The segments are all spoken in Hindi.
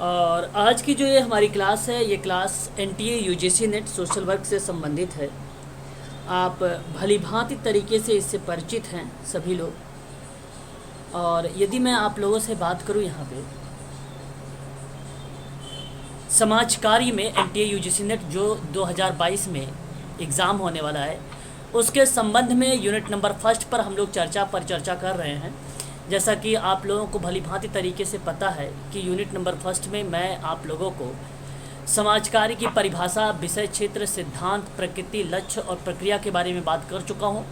और आज की जो ये हमारी क्लास है, ये class NTA UGC net social work से संबंधित है। आप भली भांति तरीके से इससे परिचित हैं सभी लोग। और यदि मैं आप लोगों से बात करूं यहाँ पे समाज कार्य में एनटीए यूजीसी नेट जो 2022 में एग्ज़ाम होने वाला है, उसके संबंध में यूनिट नंबर फर्स्ट पर हम लोग चर्चा कर रहे हैं। जैसा कि आप लोगों को भली भांति तरीके से पता है कि यूनिट नंबर फर्स्ट में मैं आप लोगों को समाज कार्य की परिभाषा, विषय क्षेत्र, सिद्धांत, प्रकृति, लक्ष्य और प्रक्रिया के बारे में बात कर चुका हूँ।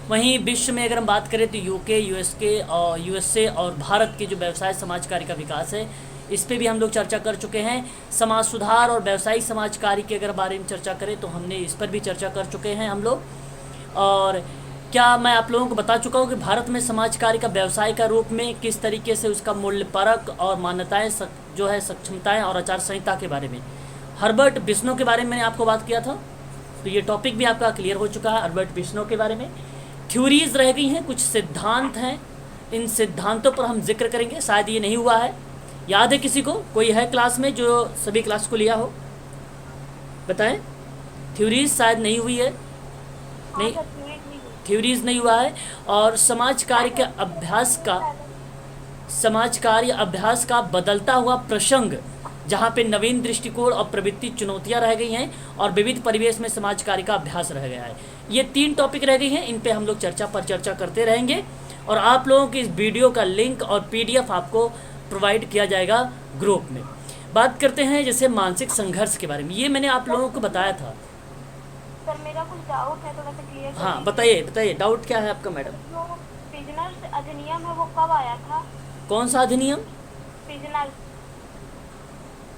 वहीं विश्व में अगर हम बात करें तो यूएसए और भारत के जो व्यवसाय समाज कार्य का विकास है, इस पे भी हम लोग चर्चा कर चुके हैं। समाज सुधार और व्यवसायिक समाज कार्य के अगर बारे में चर्चा करें तो हमने इस पर भी चर्चा कर चुके हैं हम लोग। और क्या मैं आप लोगों को बता चुका हूँ कि भारत में समाज कार्य का व्यवसाय का रूप में किस तरीके से उसका मूल्य परक और मान्यताएं जो है, सक्षमताएं और आचार संहिता के बारे में हर्बर्ट बिश्नों के बारे में मैंने आपको बात किया था। तो ये टॉपिक भी आपका क्लियर हो चुका है हर्बर्ट बिश्नों के बारे में। थ्योरीज रह गई हैं, कुछ सिद्धांत हैं, इन सिद्धांतों पर हम जिक्र करेंगे। शायद ये नहीं हुआ है, याद है किसी को? कोई है क्लास में जो सभी क्लास को लिया हो? बताएं। थ्योरीज शायद नहीं हुई है, नहीं, थ्योरीज नहीं हुआ है। और समाज कार्य अभ्यास का बदलता हुआ प्रसंग, जहाँ पे नवीन दृष्टिकोण और प्रवृत्ति चुनौतियाँ रह गई हैं और विविध परिवेश में समाज कार्य का अभ्यास रह गया है। ये 3 टॉपिक रह गई हैं, इन पे हम लोग चर्चा करते रहेंगे। और आप लोगों की इस वीडियो का लिंक और पीडीएफ आपको प्रोवाइड किया जाएगा ग्रुप में। बात करते हैं जैसे मानसिक संघर्ष के बारे में। ये मैंने आप लोगों को बताया था। सर मेरा कुछ डाउट है, थोड़ा सा क्लियर कर हाँ, दीजिए। बताइए डाउट क्या है आपका मैडम? जो प्रिजनर्स अधिनियम है वो कब आया था? कौन सा अधिनियम? प्रिजनर्स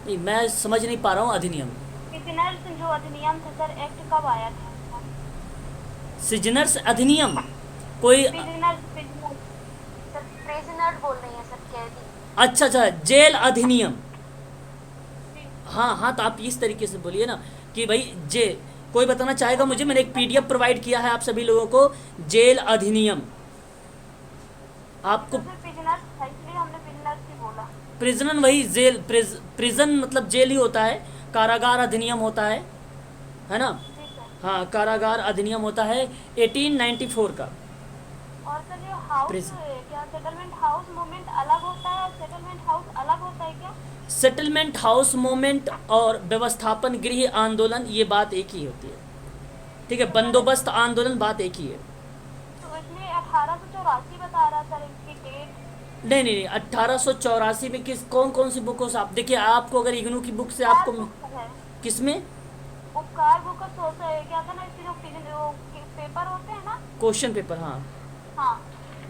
नहीं, मैं समझ नहीं पा रहा हूँ। अधिनियम, प्रिजनर्स जो अधिनियम था सर, एक्ट कब आया था? सिजनर्स अधिनियम कोई? प्रिजनर्स सर, प्रिजनर बोल रही हैं सर, कैदी। अच्छा, जेल अधिनियम। हाँ, तो आप इस तरीके से बोलिए ना कि भाई कोई बताना चाहेगा मुझे? मैंने एक पीडीएफ प्रोवाइड किया है आप सभी लोगों को, जेल अधिनियम। आपको प्रिजनर्स था इसलिए हमने प्रिजनर्स ही बोला। प्रिजनर वही जेल, प्रिजन मतलब जेल ही होता है। कारागार अधिनियम होता है ना? जी सर। हाँ, कारागार अधिनियम होता है 1894 का। और सर जो हाउस क्या सेटलमेंट हाउस मूवमेंट अलग होता है और सेटलमेंट हाउस अलग होता है क्या? सेटलमेंट हाउस मूवमेंट और व्यवस्थापन गृह आंदोलन, ये बात एक ही होती है। ठीक है, बंदोबस्त आंदोलन बात एक ही है। तो इसमें 1884 बता रहा सर इसकी डेट। नहीं, 1884 में कौन सी बुकों से आप देखिए। आपको अगर इग्नू की बुक से आपको है किसमें उपकार बुक का सोच है क्या था ना, इसके जो पेपर होते हैं ना, क्वेश्चन पेपर? हाँ, हाँ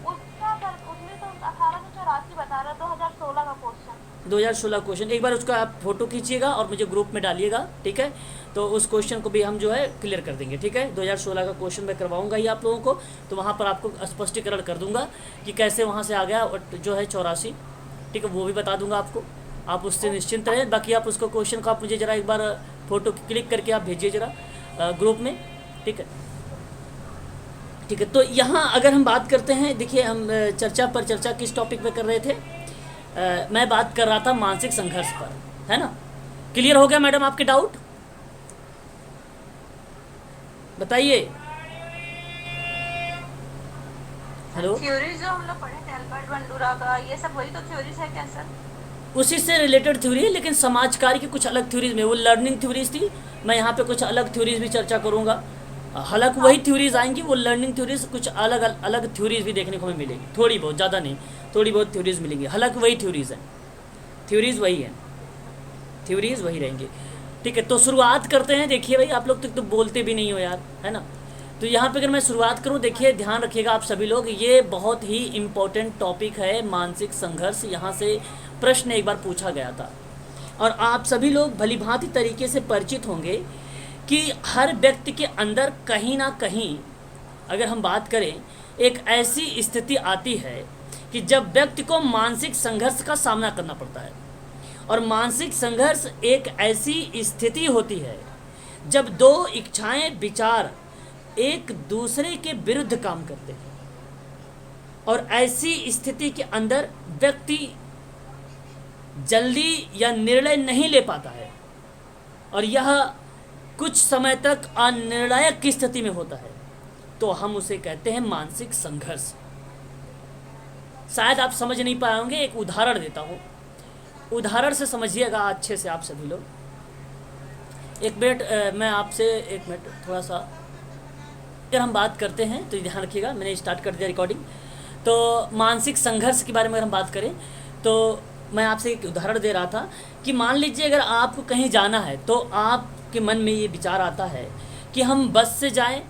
उसका सर, उसमें तो 1884 बता रहा, 2016 का क्वेश्चन। 2016 क्वेश्चन। एक बार उसका आप फोटो खींचिएगा और मुझे ग्रुप में डालिएगा, ठीक है? तो उस क्वेश्चन को भी हम जो है क्लियर कर देंगे, ठीक है? 2016 का क्वेश्चन मैं करवाऊंगा ही आप लोगों को, तो वहाँ पर आपको स्पष्टीकरण कर दूंगा कि कैसे वहाँ से आ गया जो है 84, ठीक है? वो भी बता दूंगा आपको, आप उससे निश्चिंत रहें। बाकी आप उसको क्वेश्चन को आप मुझे ज़रा एक बार फ़ोटो क्लिक करके आप भेजिए ज़रा ग्रुप में, ठीक है? ठीक है, तो यहाँ अगर हम बात करते हैं, देखिए हम चर्चा किस टॉपिक पे कर रहे थे? मैं बात कर रहा था मानसिक संघर्ष पर, है ना? क्लियर हो गया मैडम आपके डाउट? बताइए। हेलो, थ्योरी जो हम लोग पढ़े थे अल्बर्ट बंडूरा का, ये सब वही तो थ्योरीज है क्या सर? उसी से रिलेटेड थ्योरी है, लेकिन समाज कार्य की कुछ अलग थ्योरीज में, वो लर्निंग थ्योरीज थी। मैं यहाँ पे कुछ अलग थ्योरीज भी चर्चा करूँगा। हालांकि वही थ्योरीज आएंगी, वो लर्निंग थ्योरीज, कुछ अलग थ्योरीज भी देखने को हमें मिलेगी, थोड़ी बहुत, ज़्यादा नहीं, थोड़ी बहुत थ्योरीज मिलेंगी। हालांकि वही थ्योरीज हैं, थ्योरीज वही हैं, थ्योरीज वही रहेंगी, ठीक है? तो शुरुआत करते हैं। देखिए भाई, आप लोग तो बोलते भी नहीं हो यार, है ना? तो यहाँ पे अगर मैं शुरुआत करूँ, देखिए ध्यान रखिएगा आप सभी लोग, ये बहुत ही इम्पोर्टेंट टॉपिक है, मानसिक संघर्ष। यहाँ से प्रश्न एक बार पूछा गया था और आप सभी लोग भली भांति तरीके से परिचित होंगे कि हर व्यक्ति के अंदर कहीं ना कहीं, अगर हम बात करें, एक ऐसी स्थिति आती है कि जब व्यक्ति को मानसिक संघर्ष का सामना करना पड़ता है। और मानसिक संघर्ष एक ऐसी स्थिति होती है जब 2 इच्छाएं, विचार एक दूसरे के विरुद्ध काम करते हैं और ऐसी स्थिति के अंदर व्यक्ति जल्दी या निर्णय नहीं ले पाता है और यह कुछ समय तक अनिर्णायक की स्थिति में होता है, तो हम उसे कहते हैं मानसिक संघर्ष। शायद आप समझ नहीं पाए होंगे, एक उदाहरण देता हूँ, उदाहरण से समझिएगा अच्छे से आप सभी लोग। एक मिनट मैं आपसे एक मिनट थोड़ा सा, अगर हम बात करते हैं तो ध्यान रखिएगा, मैंने स्टार्ट कर दिया रिकॉर्डिंग। तो मानसिक संघर्ष के बारे में अगर हम बात करें तो मैं आपसे एक उदाहरण दे रहा था कि मान लीजिए अगर आपको कहीं जाना है तो आपके मन में ये विचार आता है कि हम बस से जाएं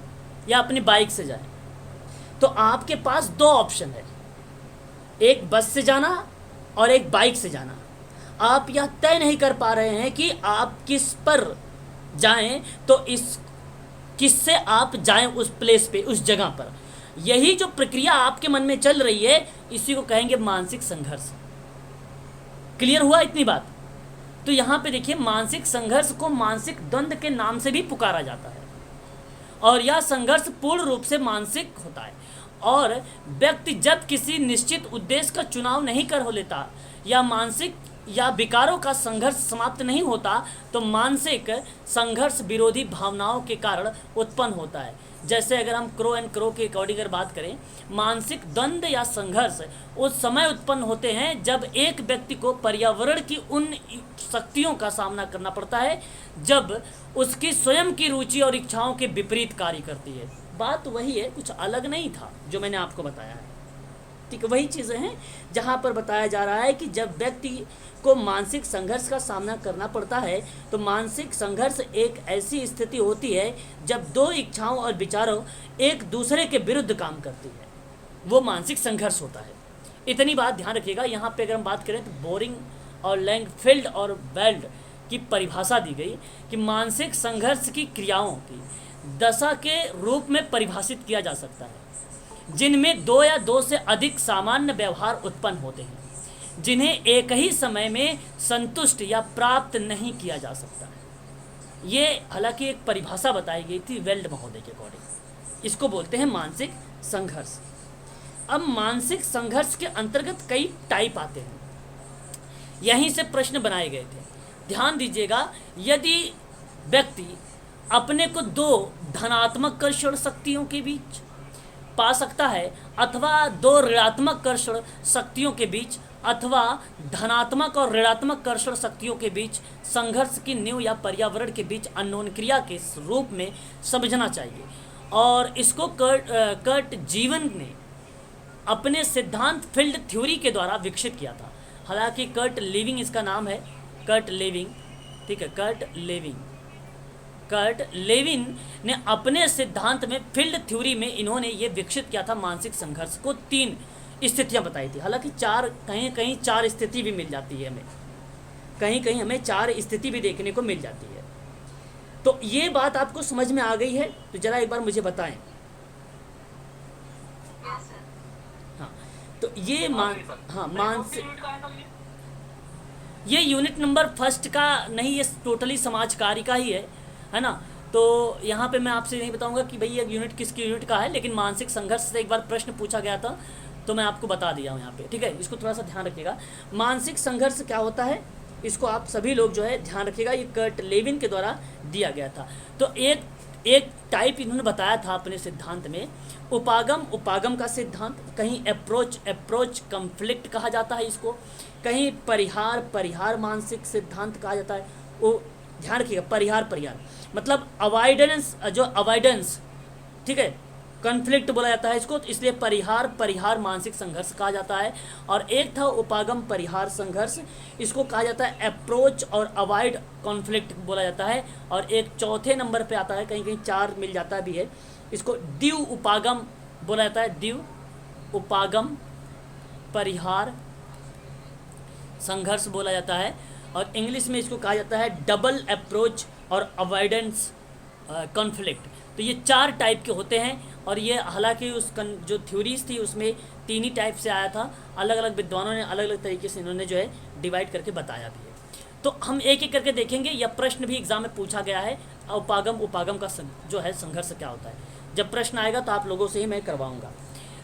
या अपनी बाइक से जाएं। तो आपके पास दो ऑप्शन है, एक बस से जाना और एक बाइक से जाना। आप यह तय नहीं कर पा रहे हैं कि आप किस पर जाएं, तो इस किससे आप जाएं उस प्लेस पे, उस जगह पर। यही जो प्रक्रिया आपके मन में चल रही है, इसी को कहेंगे मानसिक संघर्ष। क्लियर हुआ इतनी बात? तो यहाँ पे देखिए, मानसिक संघर्ष को मानसिक द्वंद्व के नाम से भी पुकारा जाता है और यह संघर्ष पूर्ण रूप से मानसिक होता है। और व्यक्ति जब किसी निश्चित उद्देश्य का चुनाव नहीं कर लेता या मानसिक या विकारों का संघर्ष समाप्त नहीं होता, तो मानसिक संघर्ष विरोधी भावनाओं के कारण उत्पन्न होता है। जैसे अगर हम क्रो एंड क्रो के अकॉर्डिंग अगर बात करें, मानसिक द्वंद्व या संघर्ष उस समय उत्पन्न होते हैं जब एक व्यक्ति को पर्यावरण की उन शक्तियों का सामना करना पड़ता है जब उसकी स्वयं की रुचि और इच्छाओं के विपरीत कार्य करती है। बात वही है, कुछ अलग नहीं था जो मैंने आपको बताया है। ठीक, वही चीज़ें हैं जहाँ पर बताया जा रहा है कि जब व्यक्ति को मानसिक संघर्ष का सामना करना पड़ता है तो मानसिक संघर्ष एक ऐसी स्थिति होती है जब दो इच्छाओं और विचारों एक दूसरे के विरुद्ध काम करती है, वो मानसिक संघर्ष होता है। इतनी बात ध्यान रखिएगा। यहाँ पे अगर हम बात करें तो बोरिंग और लैंगफील्ड और वेल्ड की परिभाषा दी गई कि मानसिक संघर्ष की क्रियाओं की दशा के रूप में परिभाषित किया जा सकता है जिनमें दो या दो से अधिक सामान्य व्यवहार उत्पन्न होते हैं जिन्हें एक ही समय में संतुष्ट या प्राप्त नहीं किया जा सकता है। ये हालांकि एक परिभाषा बताई गई थी वेल्ड महोदय के अकॉर्डिंग। इसको बोलते हैं मानसिक संघर्ष। अब मानसिक संघर्ष के अंतर्गत कई टाइप आते हैं, यहीं से प्रश्न बनाए गए थे। ध्यान दीजिएगा, यदि व्यक्ति अपने को दो धनात्मक कर्षण शक्तियों के बीच पा सकता है अथवा दो ऋणात्मक कर्षण शक्तियों के बीच अथवा धनात्मक और ऋणात्मक कर्षण शक्तियों के बीच संघर्ष की नींव या पर्यावरण के बीच अननोन क्रिया के रूप में समझना चाहिए। और इसको कर्ट जीवन ने अपने सिद्धांत फील्ड थ्योरी के द्वारा विकसित किया था। हालांकि कर्ट लेविंग इसका नाम है, कर्ट लेविंग, ठीक है, कर्ट लेविन ने अपने सिद्धांत में फील्ड थ्योरी में इन्होंने ये विकसित किया था मानसिक संघर्ष को। तीन स्थितियां बताई थी, हालांकि चार, कहीं कहीं चार स्थिति भी मिल जाती है हमें, कहीं कहीं हमें चार स्थिति भी देखने को मिल जाती है। तो ये बात आपको समझ में आ गई है? तो जरा एक बार मुझे बताएं। हाँ, तो ये मानसिक, ये यूनिट नंबर फर्स्ट का नहीं, ये टोटली समाज कार्य का ही है ना। तो यहाँ पे मैं आपसे नहीं बताऊंगा कि भाई ये यूनिट किसकी यूनिट का है, लेकिन मानसिक संघर्ष से एक बार प्रश्न पूछा गया था तो मैं आपको बता दिया हूँ यहाँ पे, ठीक है। इसको थोड़ा सा ध्यान रखिएगा। मानसिक संघर्ष क्या होता है, इसको आप सभी लोग जो है ध्यान रखिएगा। ये कर्ट लेविन के द्वारा दिया गया था। तो एक टाइप इन्होंने बताया था अपने सिद्धांत में, उपागम का सिद्धांत, कहीं अप्रोच कॉन्फ्लिक्ट कहा जाता है इसको, कहीं परिहार मानसिक सिद्धांत कहा जाता है। वो ध्यान रखिएगा, परिहार मतलब अवॉइडेंस, ठीक है, कॉन्फ्लिक्ट बोला जाता है इसको, तो इसलिए परिहार मानसिक संघर्ष कहा जाता है। और एक था उपागम परिहार संघर्ष, इसको कहा जाता है अप्रोच और अवॉइड कॉन्फ्लिक्ट बोला जाता है। और एक चौथे नंबर पे आता है, कहीं कहीं चार मिल जाता भी है, इसको द्यू उपागम बोला जाता है, द्यू उपागम परिहार संघर्ष बोला जाता है। और इंग्लिश में इसको कहा जाता है डबल अप्रोच और अवॉइडेंस कॉन्फ्लिक्ट। तो ये चार टाइप के होते हैं और ये हालांकि उस जो थ्योरीज थी उसमें तीन ही टाइप से आया था। अलग अलग विद्वानों ने अलग अलग तरीके से इन्होंने जो है डिवाइड करके बताया भी है। तो हम एक एक करके देखेंगे। यह प्रश्न भी एग्जाम में पूछा गया है, उपागम का जो है संघर्ष क्या होता है। जब प्रश्न आएगा तो आप लोगों से ही मैं करवाऊँगा।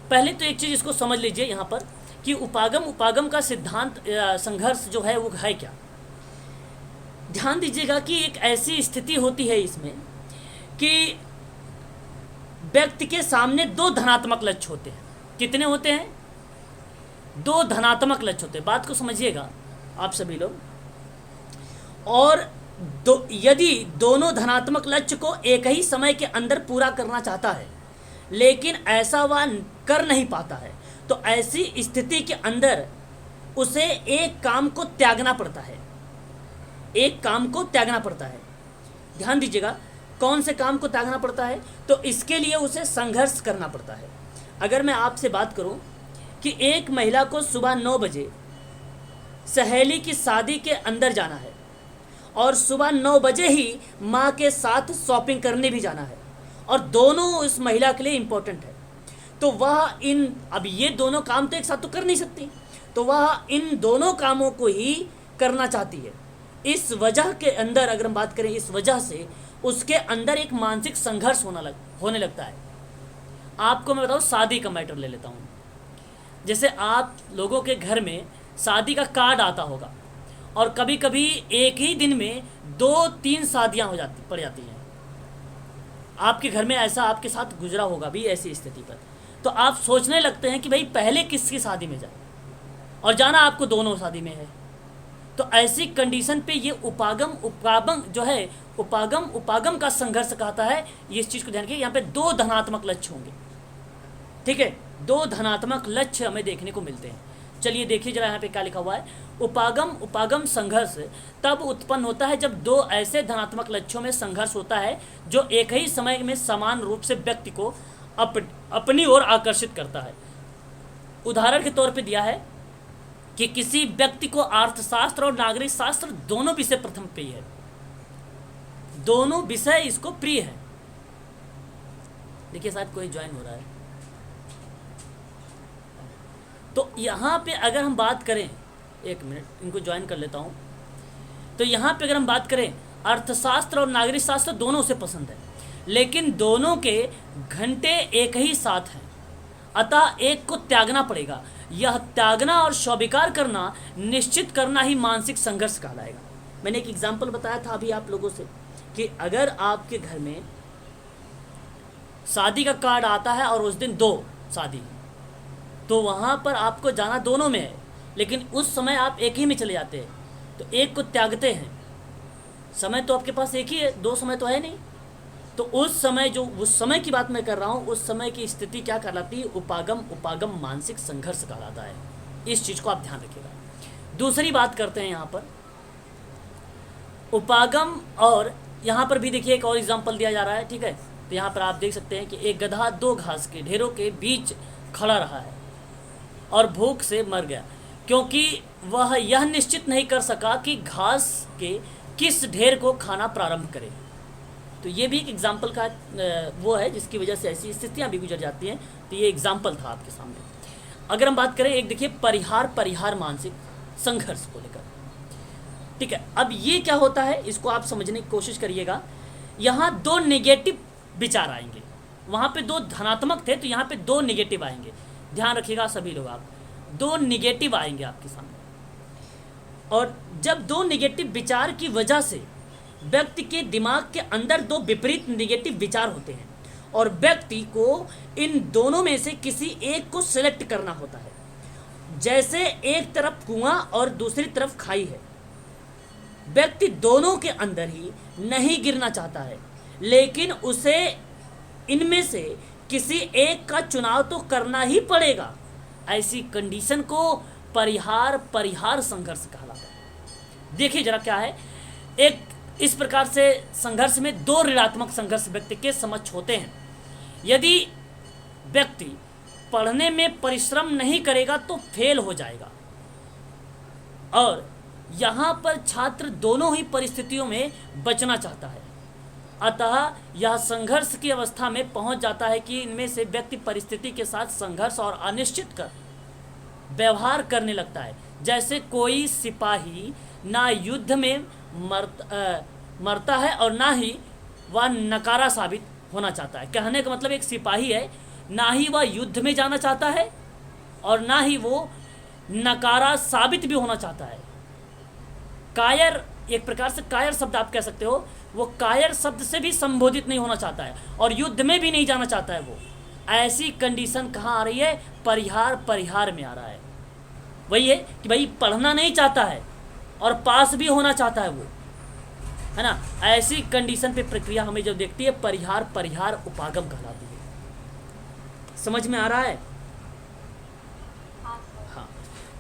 पहले तो एक चीज़ इसको समझ लीजिए यहाँ पर कि उपागम उपागम का सिद्धांत संघर्ष जो है वो है क्या। ध्यान दीजिएगा कि एक ऐसी स्थिति होती है इसमें कि व्यक्ति के सामने दो धनात्मक लक्ष्य होते हैं। कितने होते हैं? दो धनात्मक लक्ष्य होते हैं। बात को समझिएगा आप सभी लोग। और यदि दोनों धनात्मक लक्ष्य को एक ही समय के अंदर पूरा करना चाहता है, लेकिन ऐसा वह कर नहीं पाता है, तो ऐसी स्थिति के अंदर उसे एक काम को त्यागना पड़ता है। एक काम को त्यागना पड़ता है। ध्यान दीजिएगा, कौन से काम को त्यागना पड़ता है? तो इसके लिए उसे संघर्ष करना पड़ता है। अगर मैं आपसे बात करूं कि एक महिला को सुबह 9 बजे सहेली की शादी के अंदर जाना है और सुबह 9 बजे ही माँ के साथ शॉपिंग करने भी जाना है, और दोनों उस महिला के लिए इम्पोर्टेंट है, तो वह अब ये दोनों काम तो एक साथ तो कर नहीं सकती, तो वह इन दोनों कामों को ही करना चाहती है। इस वजह के अंदर अगर हम बात करें, इस वजह से उसके अंदर एक मानसिक संघर्ष होने लगता है। आपको मैं बताऊँ, शादी का मैटर ले लेता हूँ। जैसे आप लोगों के घर में शादी का कार्ड आता होगा, और कभी कभी एक ही दिन में 2-3 शादियाँ पड़ जाती हैं। आपके घर में ऐसा आपके साथ गुजरा होगा भी ऐसी स्थिति पर, तो आप सोचने लगते हैं कि भाई पहले किसकी शादी में जाए, और जाना आपको दोनों शादी में है। तो ऐसी कंडीशन पे ये उपागम जो है, उपागम का संघर्ष कहता है। ये इस चीज़ को ध्यान रखिए, यहाँ पे दो धनात्मक लक्ष्य होंगे, ठीक है, दो धनात्मक लक्ष्य हमें देखने को मिलते हैं। चलिए देखिए जरा यहाँ पे क्या लिखा हुआ है। उपागम संघर्ष तब उत्पन्न होता है जब दो ऐसे धनात्मक लक्ष्यों में संघर्ष होता है जो एक ही समय में समान रूप से व्यक्ति को अपनी ओर आकर्षित करता है। उदाहरण के तौर पे दिया है कि किसी व्यक्ति को अर्थशास्त्र और नागरिक शास्त्र दोनों विषय प्रथम प्रिय है, दोनों विषय इसको प्रिय है। देखिए शायद कोई ज्वाइन हो रहा है। तो यहाँ पे अगर हम बात करें, एक मिनट इनको ज्वाइन कर लेता हूँ। तो यहाँ पे अगर हम बात करें, अर्थशास्त्र और नागरिक शास्त्र दोनों उसे पसंद है, लेकिन दोनों के घंटे एक ही साथ हैं, अतः एक को त्यागना पड़ेगा। यह त्यागना और स्वीकार करना, निश्चित करना ही मानसिक संघर्ष कहलाएगा। मैंने एक एग्जाम्पल बताया था अभी आप लोगों से कि अगर आपके घर में शादी का कार्ड आता है और उस दिन 2 शादी, तो वहाँ पर आपको जाना दोनों में है, लेकिन उस समय आप एक ही में चले जाते हैं, तो एक को त्यागते हैं। समय तो आपके पास एक ही है, 2 समय तो है नहीं। तो उस समय की बात मैं कर रहा हूँ, उस समय की स्थिति क्या कहलाती है? उपागम मानसिक संघर्ष कहलाता है। इस चीज़ को आप ध्यान रखिएगा। दूसरी बात करते हैं यहाँ पर उपागम, और यहाँ पर भी देखिए एक और एग्जाम्पल दिया जा रहा है, ठीक है। तो यहाँ पर आप देख सकते हैं कि एक गधा 2 घास के ढेरों के बीच खड़ा रहा है और भूख से मर गया, क्योंकि वह यह निश्चित नहीं कर सका कि घास के किस ढेर को खाना प्रारंभ करे। तो ये भी एक एग्जाम्पल का वो है जिसकी वजह से ऐसी स्थितियाँ भी गुजर जाती हैं। तो ये एग्जाम्पल था आपके सामने। अगर हम बात करें, एक देखिए परिहार मानसिक संघर्ष को लेकर, ठीक है। अब ये क्या होता है, इसको आप समझने की कोशिश करिएगा। यहाँ 2 नेगेटिव विचार आएंगे, वहाँ पे 2 धनात्मक थे, तो यहाँ पे 2 नेगेटिव आएंगे। ध्यान रखिएगा सभी लोग, आप 2 नेगेटिव आएंगे आपके सामने, और जब 2 नेगेटिव विचार की वजह से व्यक्ति के दिमाग के अंदर 2 विपरीत नेगेटिव विचार होते हैं, और व्यक्ति को इन दोनों में से किसी एक को सिलेक्ट करना होता है। जैसे एक तरफ कुआं और दूसरी तरफ खाई है, व्यक्ति दोनों के अंदर ही नहीं गिरना चाहता है, लेकिन उसे इनमें से किसी एक का चुनाव तो करना ही पड़ेगा। ऐसी कंडीशन को परिहार संघर्ष कहलाता है। देखिए जरा क्या है, एक इस प्रकार से संघर्ष में 2 ऋणात्मक संघर्ष व्यक्ति के समक्ष होते हैं। यदि व्यक्ति पढ़ने में परिश्रम नहीं करेगा तो फेल हो जाएगा, और यहाँ पर छात्र दोनों ही परिस्थितियों में बचना चाहता है, अतः यह संघर्ष की अवस्था में पहुंच जाता है कि इनमें से व्यक्ति परिस्थिति के साथ संघर्ष और अनिश्चित कर व्यवहार करने लगता है। जैसे कोई सिपाही ना युद्ध में मरता है और ना ही वह नकारा साबित होना चाहता है। कहने का मतलब एक सिपाही है, ना ही वह युद्ध में जाना चाहता है और ना ही वो नकारा साबित भी होना चाहता है। कायर, एक प्रकार से कायर शब्द आप कह सकते हो, वो कायर शब्द से भी संबोधित नहीं होना चाहता है और युद्ध में भी नहीं जाना चाहता है। वो ऐसी कंडीशन कहाँ आ रही है? परिहार में आ रहा है। वही है कि भाई पढ़ना नहीं चाहता है और पास भी होना चाहता है वो, है ना। ऐसी कंडीशन पे प्रक्रिया हमें जब देखती है, परिहार उपागम कहलाती है। समझ में आ रहा है? हाँ सर। हाँ।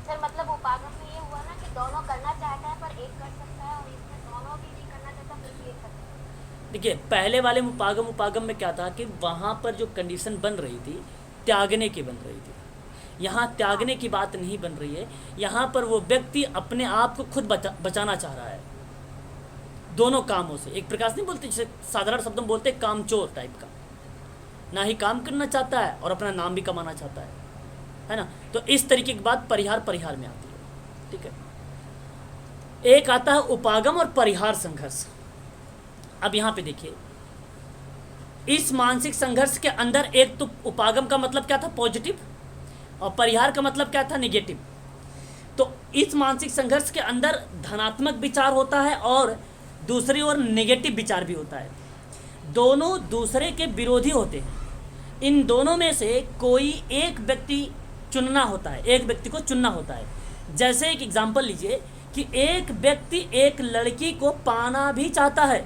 सर मतलब उपागम में ये हुआ ना कि दोनों करना चाहता है पर एक कर सकता है, और इसमें दोनों भी नहीं करना चाहता फिर भी एक कर सकता है। देखिए, पहले वाले में उपागम में क्या था कि वहाँ पर जो कंडीशन बन रही थी त्यागने की बन रही थी। यहाँ त्यागने की बात नहीं बन रही है। यहाँ पर वो व्यक्ति अपने आप को खुद बचाना चाह रहा है दोनों कामों से। एक प्रकार से नहीं बोलते, जैसे साधारण शब्दों में बोलते कामचोर टाइप का, ना ही काम करना चाहता है और अपना नाम भी कमाना चाहता है ना। तो इस तरीके की बात परिहार में आती है। ठीक है। एक आता है उपागम और परिहार संघर्ष। अब यहाँ पे देखिए, इस मानसिक संघर्ष के अंदर एक तो उपागम का मतलब क्या था? पॉजिटिव, और परिहार का मतलब क्या था? नेगेटिव। तो इस मानसिक संघर्ष के अंदर धनात्मक विचार होता है और दूसरी ओर नेगेटिव विचार भी होता है। दोनों दूसरे के विरोधी होते हैं। इन दोनों में से कोई एक व्यक्ति चुनना होता है, एक व्यक्ति को चुनना होता है। जैसे एक एग्जांपल लीजिए कि एक व्यक्ति एक लड़की को पाना भी चाहता है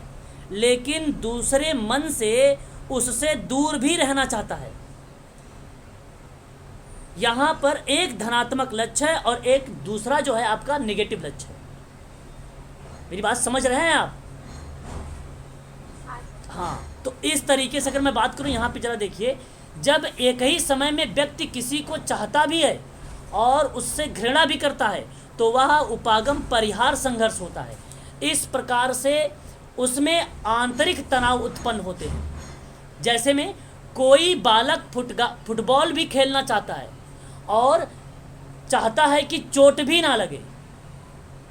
लेकिन दूसरे मन से उससे दूर भी रहना चाहता है। यहाँ पर एक धनात्मक लक्ष्य है और एक दूसरा जो है आपका नेगेटिव लक्ष्य है। मेरी बात समझ रहे हैं आप? हाँ। तो इस तरीके से अगर मैं बात करूँ, यहाँ पे जरा देखिए, जब एक ही समय में व्यक्ति किसी को चाहता भी है और उससे घृणा भी करता है तो वह उपागम परिहार संघर्ष होता है। इस प्रकार से उसमें आंतरिक तनाव उत्पन्न होते हैं। जैसे में कोई बालक फुटबॉल भी खेलना चाहता है और चाहता है कि चोट भी ना लगे।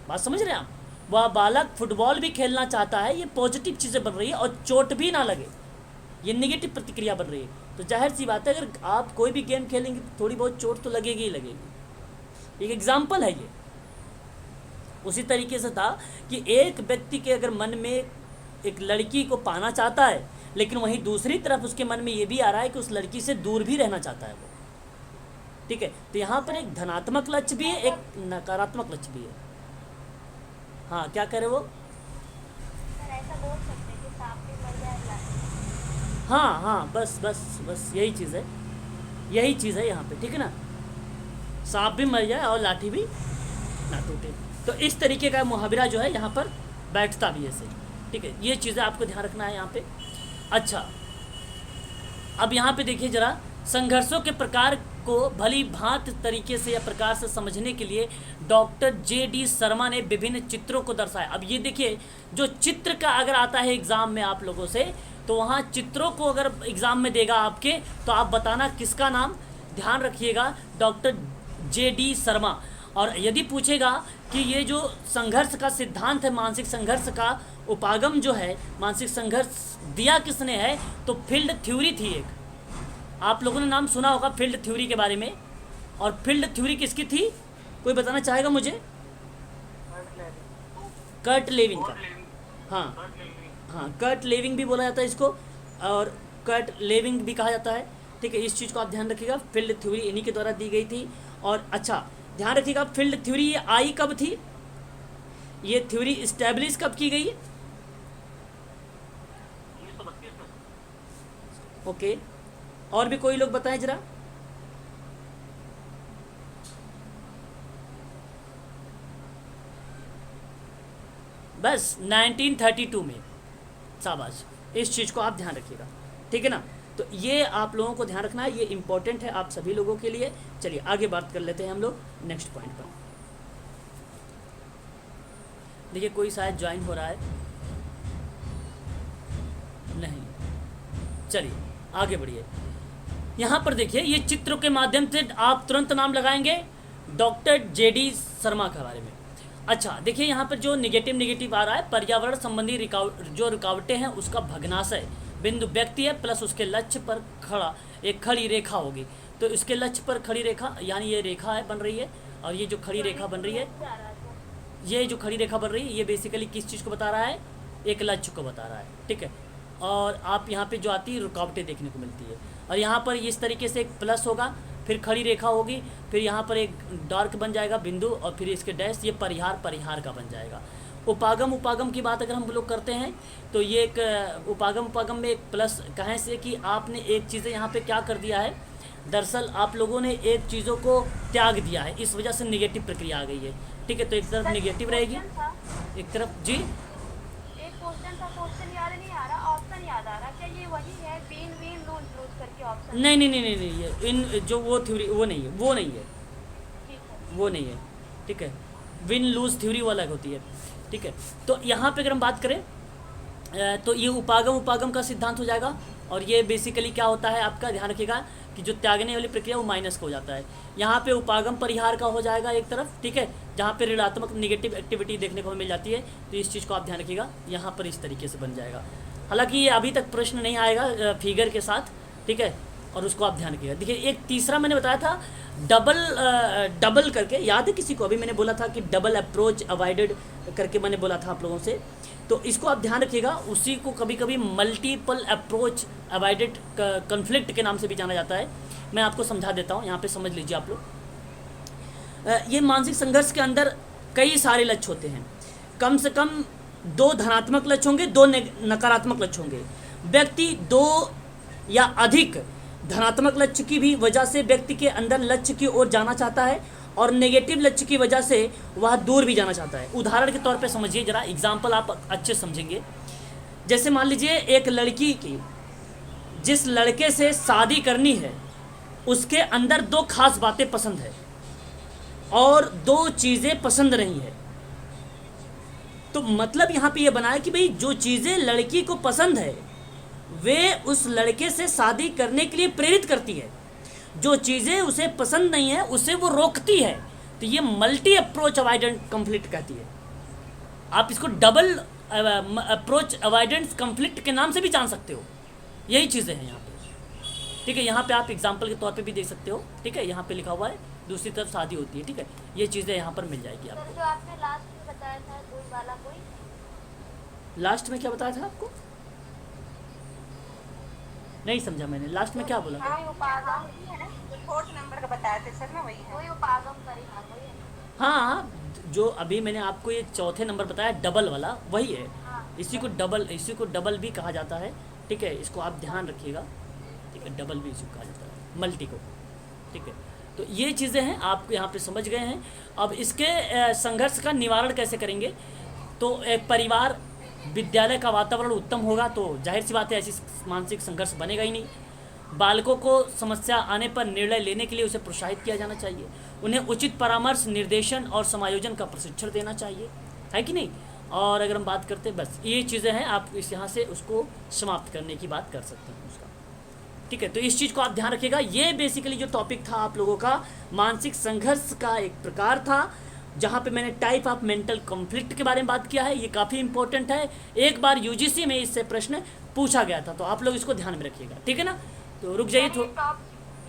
बात समझ रहे हैं आप? वह बालक फुटबॉल भी खेलना चाहता है, ये पॉजिटिव चीज़ें बन रही है, और चोट भी ना लगे, ये नेगेटिव प्रतिक्रिया बन रही है। तो जाहिर सी बात है, अगर आप कोई भी गेम खेलेंगे तो थोड़ी बहुत चोट तो लगेगी ही लगेगी। एक एग्जाम्पल है ये। उसी तरीके से था कि एक व्यक्ति के अगर मन में एक लड़की को पाना चाहता है लेकिन वहीं दूसरी तरफ उसके मन में ये भी आ रहा है कि उस लड़की से दूर भी रहना चाहता है वो। ठीक है। तो यहाँ पर एक धनात्मक लक्ष्य भी है, एक नकारात्मक लक्ष्य भी है। हाँ, क्या करे वो? सर ऐसा बोल सकते हैं कि सांप भी मर जाए लाठी। हाँ, बस यही चीज़ है, यही चीज़ है यहाँ पे। ठीक है ना, सांप भी मर जाए और लाठी भी ना टूटे। तो इस तरीके का मुहावरा जो है यहाँ पर बैठता भी ऐसे। ठीक है, ये चीज़ें आपको ध्यान रखना है यहाँ पे। अच्छा, अब यहाँ पे देखिए जरा, संघर्षों के प्रकार को भली भांति तरीके से या प्रकार से समझने के लिए डॉक्टर J.D. शर्मा ने विभिन्न चित्रों को दर्शाया। अब ये देखिए, जो चित्र का अगर आता है एग्ज़ाम में आप लोगों से, तो वहाँ चित्रों को अगर एग्ज़ाम में देगा आपके, तो आप बताना किसका नाम। ध्यान रखिएगा, डॉक्टर J.D. शर्मा। और यदि पूछेगा कि ये जो संघर्ष का सिद्धांत है, मानसिक संघर्ष का उपागम जो है, मानसिक संघर्ष दिया किसने है, तो फील्ड थ्योरी थी एक। आप लोगों ने नाम सुना होगा फील्ड थ्योरी के बारे में। और फील्ड थ्योरी किसकी थी? कोई बताना चाहेगा मुझे? कर्ट लेविन का। हाँ, कर्ट लेविंग भी बोला जाता है इसको, और कर्ट लेविंग भी कहा जाता है। ठीक है, इस चीज़ को आप ध्यान रखिएगा। फील्ड थ्योरी इन्हीं के द्वारा दी गई थी। और अच्छा, ध्यान रखिएगा, फील्ड थ्योरी ये आई कब थी, ये थ्योरी इस्टेब्लिश कब की गई? ओके, और भी कोई लोग बताएं जरा। बस 1932 में। शाबाश, इस चीज़ को आप ध्यान रखिएगा। ठीक है ना, तो ये आप लोगों को ध्यान रखना है, ये इंपॉर्टेंट है आप सभी लोगों के लिए। चलिए आगे बात कर लेते हैं हम लोग नेक्स्ट पॉइंट पर। देखिए, कोई शायद ज्वाइन हो रहा है, नहीं, चलिए आगे बढ़िए। यहाँ पर देखिए, ये चित्र के माध्यम से आप तुरंत नाम लगाएंगे डॉक्टर J.D. शर्मा के बारे में। अच्छा, देखिए यहाँ पर जो निगेटिव आ रहा है, पर्यावरण संबंधी जो रुकावटें हैं उसका भग्नाशय। बिंदु व्यक्ति है प्लस उसके लक्ष्य पर खड़ा एक खड़ी रेखा होगी। तो इसके लक्ष्य पर खड़ी रेखा, यानी ये रेखा है बन रही है, और ये जो खड़ी रेखा बन रही है, जा रहा है तो। ये जो खड़ी रेखा बन रही है ये बेसिकली किस चीज़ को बता रहा है, एक लक्ष्य को बता रहा है, ठीक है। और आप यहाँ पे जो आती है रुकावटें देखने को मिलती है, और यहाँ पर इस तरीके से एक प्लस होगा, फिर खड़ी रेखा होगी, फिर यहाँ पर एक डार्क बन जाएगा बिंदु, और फिर इसके डैश, ये परिहार का बन जाएगा। उपागम की बात अगर हम लोग करते हैं तो ये एक उपागम में एक प्लस कहें से कि आपने एक चीज़ें यहाँ पे क्या कर दिया है, दरअसल आप लोगों ने एक चीज़ों को त्याग दिया है, इस वजह से नेगेटिव प्रक्रिया आ गई है, ठीक है। तो एक तरफ नेगेटिव रहेगी, एक तरफ जी एक क्वेश्चन याद नहीं आ रहा, ऑप्शन याद आ रहा, क्या ये वही है बीन वीन लूज लूज करके ऑप्शन? नहीं, ये इन जो वो थ्योरी वो नहीं है, ठीक है। वो नहीं है, ठीक है। विन लूज थ्योरी वो अलग होती है, ठीक है। तो यहाँ पे अगर हम बात करें तो ये उपागम का सिद्धांत हो जाएगा, और ये बेसिकली क्या होता है आपका ध्यान रखिएगा कि जो त्यागने वाली प्रक्रिया वो माइनस का हो जाता है। यहाँ पे उपागम परिहार का हो जाएगा एक तरफ, ठीक है, जहाँ पे ऋणात्मक नेगेटिव एक्टिविटी देखने को मिल जाती है, तो इस चीज़ को आप ध्यान रखिएगा, यहाँ पर इस तरीके से बन जाएगा। हालांकि ये अभी तक प्रश्न नहीं आएगा फिगर के साथ, ठीक है, और उसको आप ध्यान रखिएगा। देखिए एक तीसरा मैंने बताया था डबल करके, याद है किसी को? अभी मैंने बोला था कि डबल अप्रोच अवॉइडेड करके मैंने बोला था आप लोगों से, तो इसको आप ध्यान रखिएगा। उसी को कभी कभी मल्टीपल अप्रोच अवॉइडेड कन्फ्लिक्ट के नाम से भी जाना जाता है। मैं आपको समझा देता हूँ, यहाँ पे समझ लीजिए आप लोग। ये मानसिक संघर्ष के अंदर कई सारे लक्ष्य होते हैं, कम से कम 2 धनात्मक लक्ष्य होंगे, 2 नकारात्मक लक्ष्य होंगे। व्यक्ति 2 या अधिक धनात्मक लक्ष्य की भी वजह से व्यक्ति के अंदर लक्ष्य की ओर जाना चाहता है, और नेगेटिव लक्ष्य की वजह से वह दूर भी जाना चाहता है। उदाहरण के तौर पे समझिए जरा, एग्जाम्पल आप अच्छे समझेंगे। जैसे मान लीजिए एक लड़की की जिस लड़के से शादी करनी है उसके अंदर 2 खास बातें पसंद है और 2 चीज़ें पसंद नहीं है। तो मतलब यहाँ पे ये बना है कि भाई जो चीज़ें लड़की को पसंद है वे उस लड़के से शादी करने के लिए प्रेरित करती है, जो चीज़ें उसे पसंद नहीं है उसे वो रोकती है। तो ये मल्टी अप्रोच अवॉइडेंस कॉन्फ्लिक्ट कहती है। आप इसको डबल अप्रोच अवॉइडेंस कॉन्फ्लिक्ट के नाम से भी जान सकते हो। यही चीज़ें हैं यहाँ पे, ठीक है। यहाँ पे आप एग्जाम्पल के तौर पे भी देख सकते हो, ठीक है। यहाँ पे लिखा हुआ है दूसरी तरफ शादी होती है, ठीक है। ये चीज़ें यहाँ पर मिल जाएगी सर आपको। जो आपने लास्ट में बताया था कोई वाला कोई, लास्ट में क्या बताया था आपको? नहीं समझा मैंने, लास्ट में क्या बोला? कोई उपागम है ना, जो 4th नंबर का बताया थे सर ना, वही है। कोई उपागम परिहार वही है। हाँ, जो अभी मैंने आपको ये चौथे नंबर बताया डबल वाला वही है। हाँ। इसी को डबल भी कहा जाता है, ठीक है। इसको आप ध्यान रखिएगा, ठीक है। डबल भी इसी को कहा जाता है, मल्टी को, ठीक है। तो ये चीज़ें हैं, आप यहाँ पे समझ गए हैं। अब इसके संघर्ष का निवारण कैसे करेंगे? तो एक परिवार विद्यालय का वातावरण उत्तम होगा तो जाहिर सी बात है ऐसी मानसिक संघर्ष बनेगा ही नहीं। बालकों को समस्या आने पर निर्णय लेने के लिए उसे प्रोत्साहित किया जाना चाहिए, उन्हें उचित परामर्श, निर्देशन और समायोजन का प्रशिक्षण देना चाहिए, है कि नहीं। और अगर हम बात करते हैं, बस ये चीज़ें हैं, आप इस यहाँ से उसको समाप्त करने की बात कर सकते हैं उसका, ठीक है। तो इस चीज़ को आप ध्यान रखिएगा। ये बेसिकली जो टॉपिक था आप लोगों का मानसिक संघर्ष का एक प्रकार था, जहाँ पे मैंने टाइप ऑफ मेंटल कॉन्फ्लिक्ट के बारे में बात किया है। ये काफ़ी इंपॉर्टेंट है, एक बार यूजीसी में इससे प्रश्न पूछा गया था, तो आप लोग इसको ध्यान में रखिएगा, ठीक है ना। तो रुक जाइए टॉप